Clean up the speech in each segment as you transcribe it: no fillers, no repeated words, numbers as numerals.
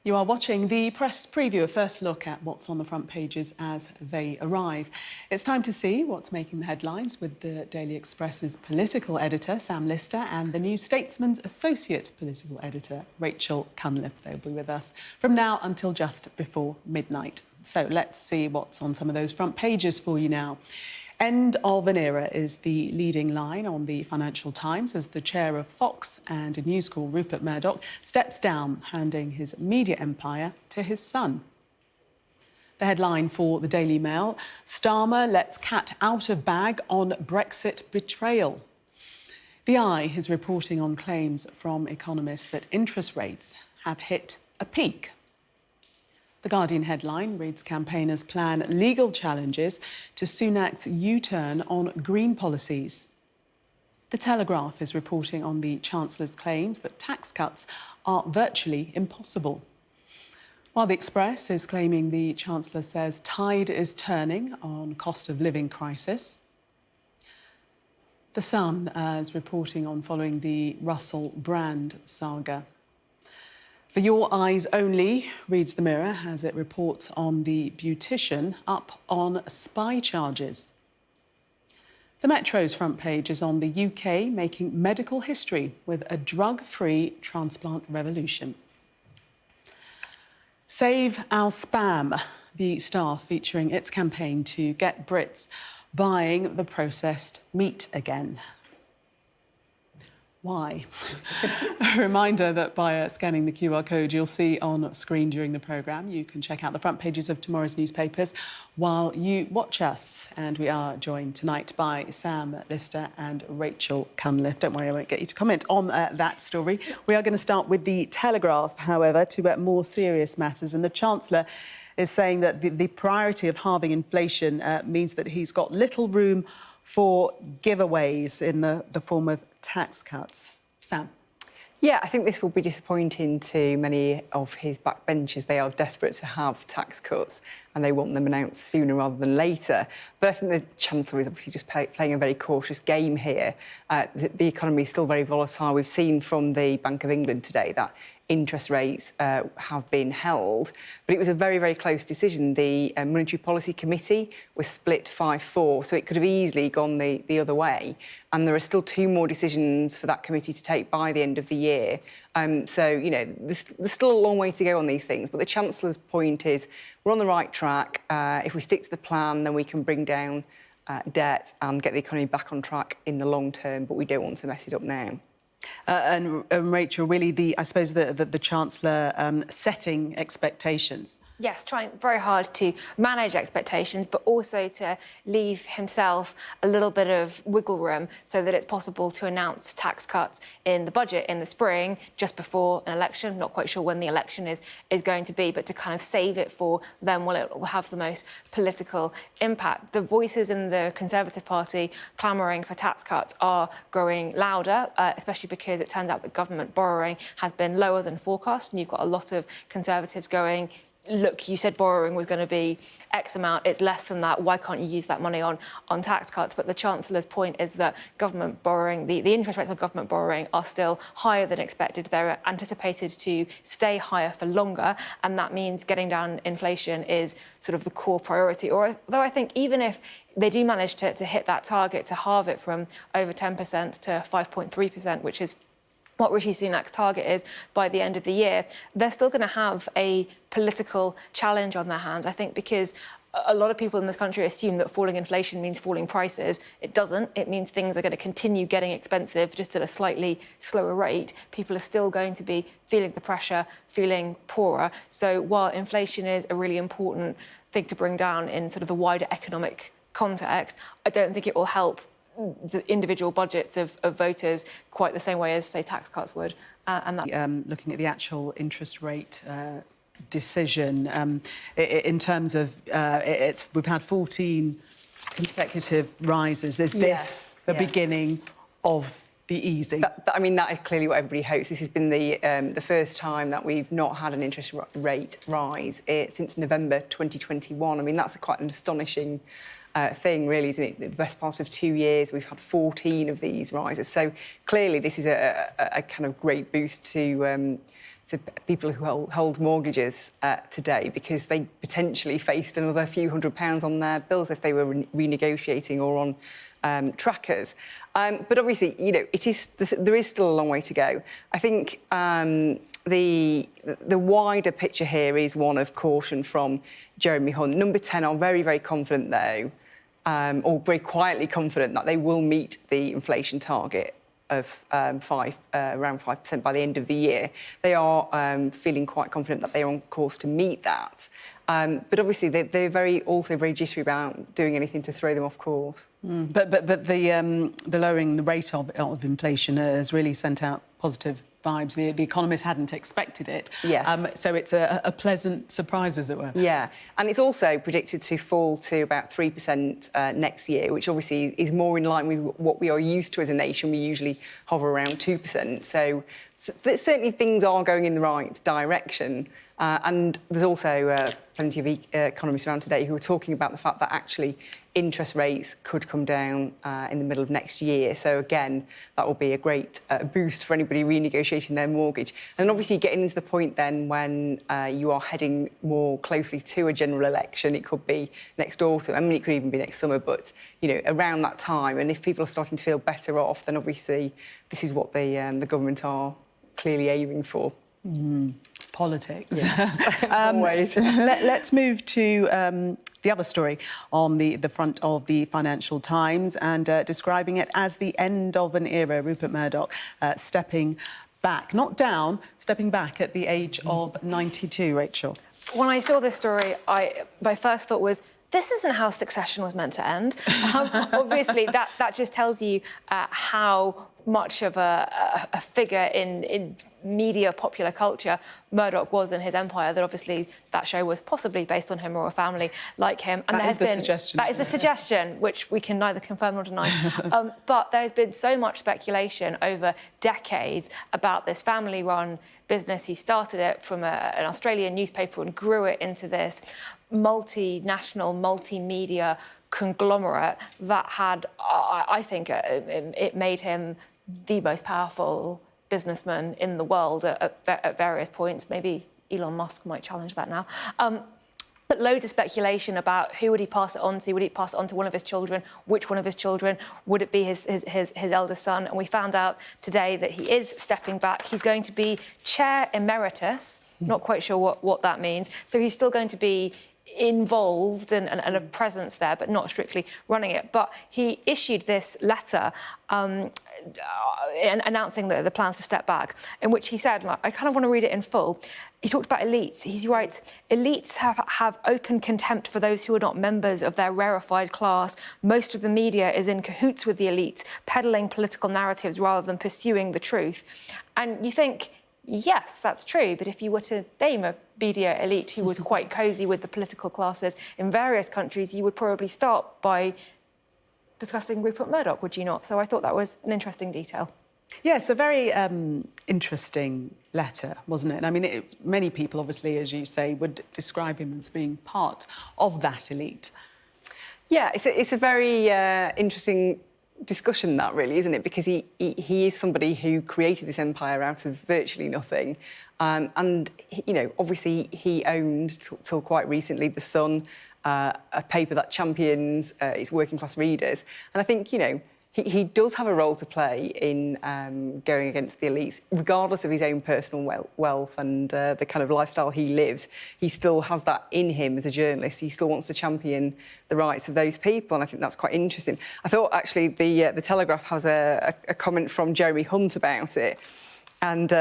You are watching the press preview, a first look at what's on the front pages as they arrive. It's time to see what's making the headlines with the Daily Express's political editor, Sam Lister, and the New Statesman's associate political editor, Rachel Cunliffe. They'll be with us from now until just before midnight. So let's see what's on some of those front pages for you now. End of an era is the leading line on the Financial Times as the chair of Fox and News Corp, Rupert Murdoch, steps down, handing his media empire to his son. The headline for the Daily Mail, Starmer lets cat out of bag on Brexit betrayal. The Eye is reporting on claims from economists that interest rates have hit a peak. The Guardian headline reads campaigners plan legal challenges to Sunak's U-turn on green policies. The Telegraph is reporting on the Chancellor's claims that tax cuts are virtually impossible. While the Express is claiming the Chancellor says tide is turning on cost of living crisis. The Sun is reporting on following the Russell Brand saga. For your eyes only, reads the Mirror as it reports on the beautician up on spy charges. The Metro's front page is on the UK making medical history with a drug-free transplant revolution. Save Our Spam, the Star featuring its campaign to get Brits buying the processed meat again. Why? A reminder that by scanning the QR code you'll see on screen during the programme, you can check out the front pages of tomorrow's newspapers while you watch us. And we are joined tonight by Sam Lister and Rachel Cunliffe. Don't worry, I won't get you to comment on that story. We are going to start with the Telegraph, however, to more serious matters. And the Chancellor is saying that the priority of halving inflation means that he's got little room for giveaways in the form of tax cuts. Sam? Yeah, I think this will be disappointing to many of his backbenchers. They are desperate to have tax cuts and they want them announced sooner rather than later. But I think the Chancellor is obviously just playing a very cautious game here. The economy is still very volatile. We've seen from the Bank of England today that interest rates have been held, but it was a very, very close decision. The Monetary Policy Committee was split 5-4, so it could have easily gone the other way. And there are still 2 more decisions for that committee to take by the end of the year. So, you know, there's still a long way to go on these things, but the Chancellor's point is we're on the right track. If we stick to the plan, then we can bring down debt and get the economy back on track in the long term, but we don't want to mess it up now. And Rachel, really, I suppose the Chancellor setting expectations. Yes, trying very hard to manage expectations, but also to leave himself a little bit of wiggle room so that it's possible to announce tax cuts in the budget in the spring, just before an election. Not quite sure when the election is going to be, but to kind of save it for then when it will have the most political impact. The voices in the Conservative Party clamouring for tax cuts are growing louder, especially because it turns out that government borrowing has been lower than forecast, and you've got a lot of Conservatives going, look, you said borrowing was going to be X amount, it's less than that, why can't you use that money on tax cuts? But the Chancellor's point is that government borrowing, the interest rates on government borrowing are still higher than expected. They're anticipated to stay higher for longer, and that means getting down inflation is sort of the core priority. Although I think even if they do manage to hit that target, to halve it from over 10% to 5.3%, which is what Rishi Sunak's target is by the end of the year, they're still going to have a political challenge on their hands, I think, because a lot of people in this country assume that falling inflation means falling prices. It doesn't. It means things are going to continue getting expensive, just at a slightly slower rate. People are still going to be feeling the pressure, feeling poorer. So while inflation is a really important thing to bring down in sort of the wider economic context, I don't think it will help the individual budgets of voters quite the same way as, say, tax cuts would. Looking at the actual interest rate decision, in terms of we've had 14 consecutive rises. Is this the beginning of the easing? I mean, that is clearly what everybody hopes. This has been the first time that we've not had an interest rate rise since November 2021. I mean, that's quite an astonishing thing, really, isn't it? The best part of 2 years, we've had 14 of these rises. So clearly, this is a kind of great boost to to people who hold mortgages today, because they potentially faced another few £100s on their bills if they were renegotiating or on trackers. But obviously, you know, there is still a long way to go. I think the wider picture here is one of caution from Jeremy Hunt. Number 10 are very, very confident, though, or very quietly confident that they will meet the inflation target of around 5% by the end of the year. They are feeling quite confident that they are on course to meet that. But obviously, they're also very jittery about doing anything to throw them off course. But the lowering the rate of inflation has really sent out positive vibes. The economists hadn't expected it. Yes. So it's a pleasant surprise, as it were. Yeah, and it's also predicted to fall to about 3% next year, which obviously is more in line with what we are used to as a nation. We usually hover around 2%. So certainly things are going in the right direction. And there's also plenty of economists around today who are talking about the fact that actually interest rates could come down in the middle of next year. So again, that will be a great boost for anybody renegotiating their mortgage. And obviously getting into the point then when you are heading more closely to a general election, it could be next autumn. I mean, it could even be next summer, but, you know, around that time. And if people are starting to feel better off, then obviously this is what the government are clearly aiming for. Politics. Yes. Always. Let's move to the other story on the front of the Financial Times, and describing it as the end of an era. Rupert Murdoch stepping back, not down, stepping back at the age of 92, Rachel. When I saw this story, my first thought was, this isn't how Succession was meant to end. Obviously, that just tells you how much of a figure in media popular culture Murdoch was in his empire, that obviously that show was possibly based on him or a family like him. And that is the suggestion. That is the suggestion, which we can neither confirm nor deny. But there has been so much speculation over decades about this family-run business. He started it from an Australian newspaper and grew it into this multinational, multimedia conglomerate that had, I think, it made him the most powerful businessman in the world at various points. Maybe Elon Musk might challenge that now. But loads of speculation about who would he pass it on to? Would he pass it on to one of his children? Which one of his children? Would it be his eldest son? And we found out today that he is stepping back. He's going to be chair emeritus. Not quite sure what that means. So he's still going to be involved and a presence there, but not strictly running it. But he issued this letter announcing the plans to step back, in which he said, like, I kind of want to read it in full. He talked about elites. He writes, elites have open contempt for those who are not members of their rarefied class. Most of the media is in cahoots with the elites, peddling political narratives rather than pursuing the truth. And you think, yes, that's true, but if you were to name a media elite who was quite cosy with the political classes in various countries, you would probably start by discussing Rupert Murdoch, would you not? So I thought that was an interesting detail. Yes, a very interesting letter, wasn't it? And I mean, many people, obviously, as you say, would describe him as being part of that elite. Yeah, it's a very interesting discussion, that really, isn't it? Because he is somebody who created this empire out of virtually nothing, and you know, obviously he owned till quite recently The Sun, a paper that champions its working class readers, and I think, you know, he does have a role to play in going against the elites, regardless of his own personal wealth and the kind of lifestyle he lives. He still has that in him as a journalist. He still wants to champion the rights of those people, and I think that's quite interesting. I thought, actually, the Telegraph has a comment from Jeremy Hunt about it. And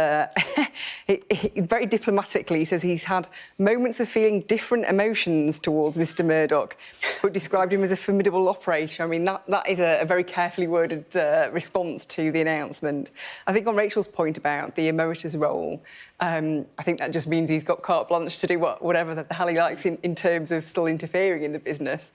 he very diplomatically says he's had moments of feeling different emotions towards Mr Murdoch, but described him as a formidable operator. I mean, that is a very carefully worded response to the announcement. I think on Rachel's point about the emeritus role, I think that just means he's got carte blanche to do whatever the hell he likes in terms of still interfering in the business.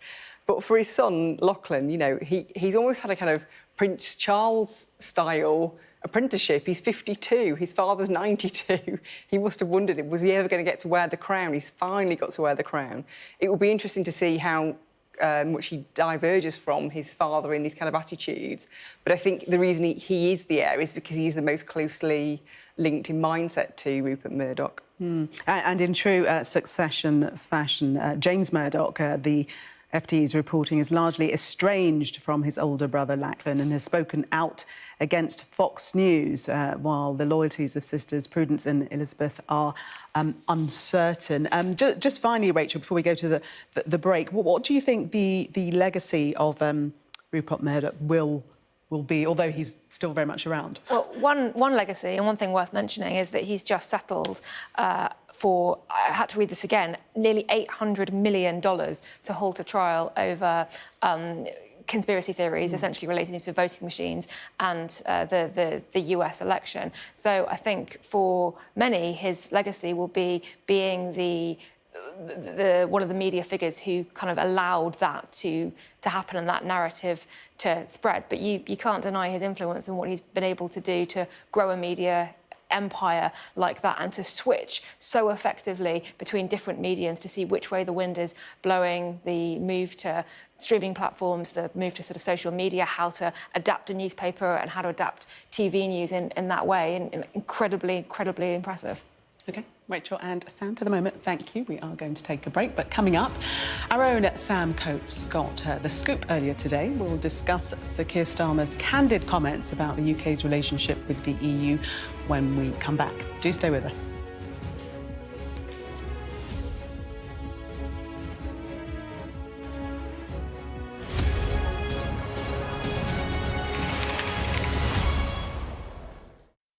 But for his son, Lachlan, you know, he's almost had a kind of Prince Charles-style apprenticeship. He's 52, his father's 92. He must have wondered, was he ever going to get to wear the crown? He's finally got to wear the crown. It will be interesting to see how much he diverges from his father in his kind of attitudes. But I think the reason he is the heir is because he's the most closely linked in mindset to Rupert Murdoch. And in true Succession fashion, James Murdoch, the FT is reporting, is largely estranged from his older brother Lachlan and has spoken out against Fox News, while the loyalties of sisters Prudence and Elizabeth are uncertain. Just finally, Rachel, before we go to the break, what do you think the legacy of Rupert Murdoch will be, although he's still very much around? Well, one legacy and one thing worth mentioning is that he's just settled for, I had to read this again, nearly $800 million to halt a trial over conspiracy theories essentially relating to voting machines and the US election. So I think for many, his legacy will be being one of the media figures who kind of allowed that to happen and that narrative to spread. But you can't deny his influence and what he's been able to do to grow a media empire like that and to switch so effectively between different mediums to see which way the wind is blowing, the move to streaming platforms, the move to sort of social media, how to adapt a newspaper and how to adapt TV news in that way, and incredibly impressive. OK, Rachel and Sam, for the moment, thank you. We are going to take a break, but coming up, our own Sam Coates got the scoop earlier today. We'll discuss Sir Keir Starmer's candid comments about the UK's relationship with the EU when we come back. Do stay with us.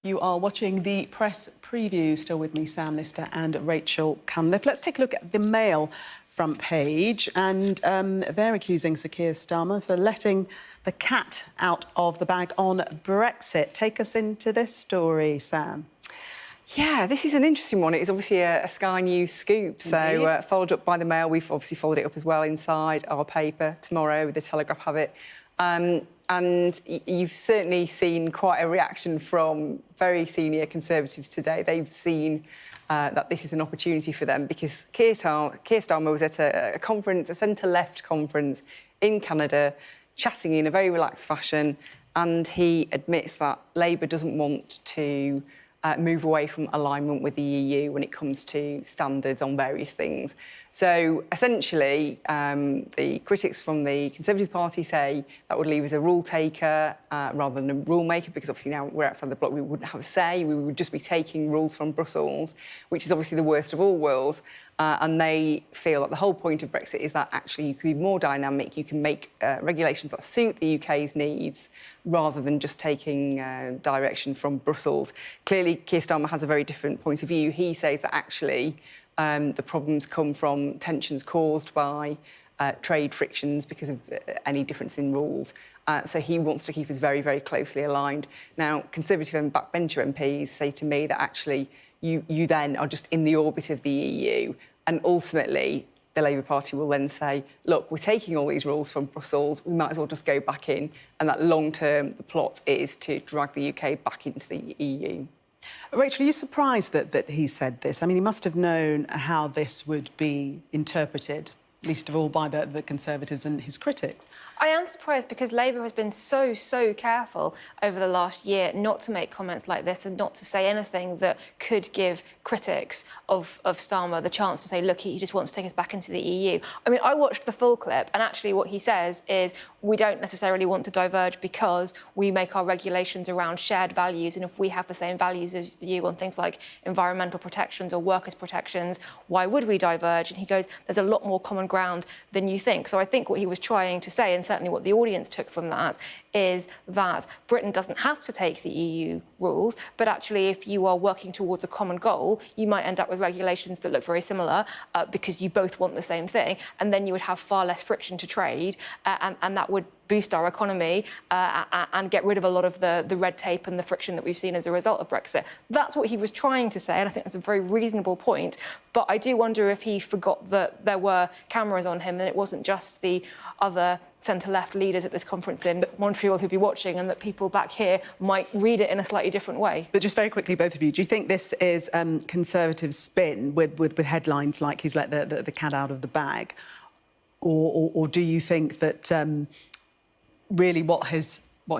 You are watching the press preview. Still with me, Sam Lister and Rachel Cunliffe. Let's take a look at the Mail front page. And they're accusing Sir Keir Starmer for letting the cat out of the bag on Brexit. Take us into this story, Sam. Yeah, this is an interesting one. It is obviously a Sky News scoop. So followed up by the Mail. We've obviously followed it up as well inside our paper tomorrow. The Telegraph have it. And you've certainly seen quite a reaction from very senior Conservatives today. They've seen that this is an opportunity for them because Keir Starmer was at a conference, a centre-left conference in Canada, chatting in a very relaxed fashion, and he admits that Labour doesn't want to move away from alignment with the EU when it comes to standards on various things. So essentially, the critics from the Conservative Party say that would leave us a rule taker rather than a rule maker, because obviously now we're outside the bloc, we wouldn't have a say, we would just be taking rules from Brussels, which is obviously the worst of all worlds. And they feel that the whole point of Brexit is that actually you can be more dynamic, you can make regulations that suit the UK's needs rather than just taking direction from Brussels. Clearly, Keir Starmer has a very different point of view. He says that actually the problems come from tensions caused by trade frictions because of any difference in rules. So he wants to keep us very, very closely aligned. Now, Conservative and backbencher MPs say to me that actually you then are just in the orbit of the EU, and ultimately the Labour Party will then say, look, we're taking all these rules from Brussels, we might as well just go back in, and that long-term, the plot is to drag the UK back into the EU. Rachel, are you surprised that he said this? I mean, he must have known how this would be interpreted, least of all by the Conservatives and his critics. I am surprised because Labour has been so careful over the last year not to make comments like this and not to say anything that could give critics of Starmer the chance to say, look, he just wants to take us back into the EU. I mean, I watched the full clip, and actually what he says is we don't necessarily want to diverge because we make our regulations around shared values, and if we have the same values as you on things like environmental protections or workers' protections, why would we diverge? And he goes, there's a lot more common ground than you think. So I think what he was trying to say, and certainly what the audience took from that, is that Britain doesn't have to take the EU rules, but actually if you are working towards a common goal, you might end up with regulations that look very similar because you both want the same thing, and then you would have far less friction to trade, and that would boost our economy and get rid of a lot of the red tape and the friction that we've seen as a result of Brexit. That's what he was trying to say, and I think that's a very reasonable point. But I do wonder if he forgot that there were cameras on him and it wasn't just the other centre-left leaders at this conference in Montreal who'd be watching, and that people back here might read it in a slightly different way. But just very quickly, both of you, do you think this is Conservative spin with headlines like he's let the cat out of the bag? or do you think that really what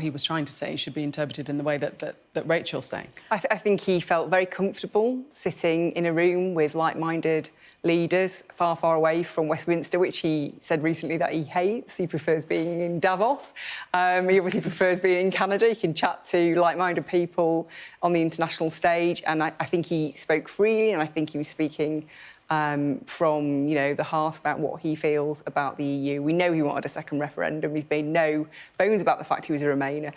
he was trying to say should be interpreted in the way that Rachel's saying? I think he felt very comfortable sitting in a room with like-minded leaders far, far away from Westminster, which he said recently that he hates. He prefers being in Davos. He obviously prefers being in Canada. He can chat to like-minded people on the international stage, and I think he spoke freely, and I think he was speaking from, the heart about what he feels about the EU. We know he wanted a second referendum. He's made no bones about the fact he was a Remainer.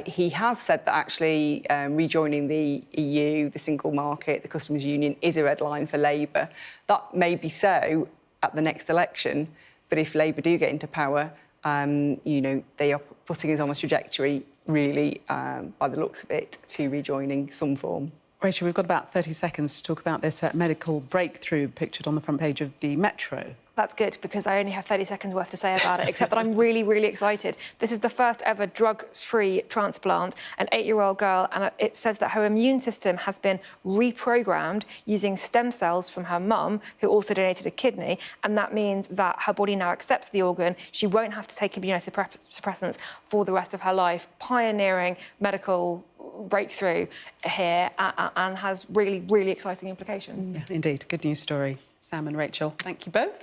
He has said that actually rejoining the EU, the single market, the customs union is a red line for Labour. That may be so at the next election, but if Labour do get into power, they are putting us on a trajectory, really, by the looks of it, to rejoining some form. Rachel, we've got about 30 seconds to talk about this medical breakthrough pictured on the front page of the Metro. That's good, because I only have 30 seconds worth to say about it, except that I'm really, really excited. This is the first ever drug-free transplant, an 8-year-old girl, and it says that her immune system has been reprogrammed using stem cells from her mum, who also donated a kidney, and that means that her body now accepts the organ. She won't have to take immunosuppressants for the rest of her life. Pioneering medical breakthrough here, and has really, really exciting implications. Yeah, indeed. Good news story. Sam and Rachel, thank you both.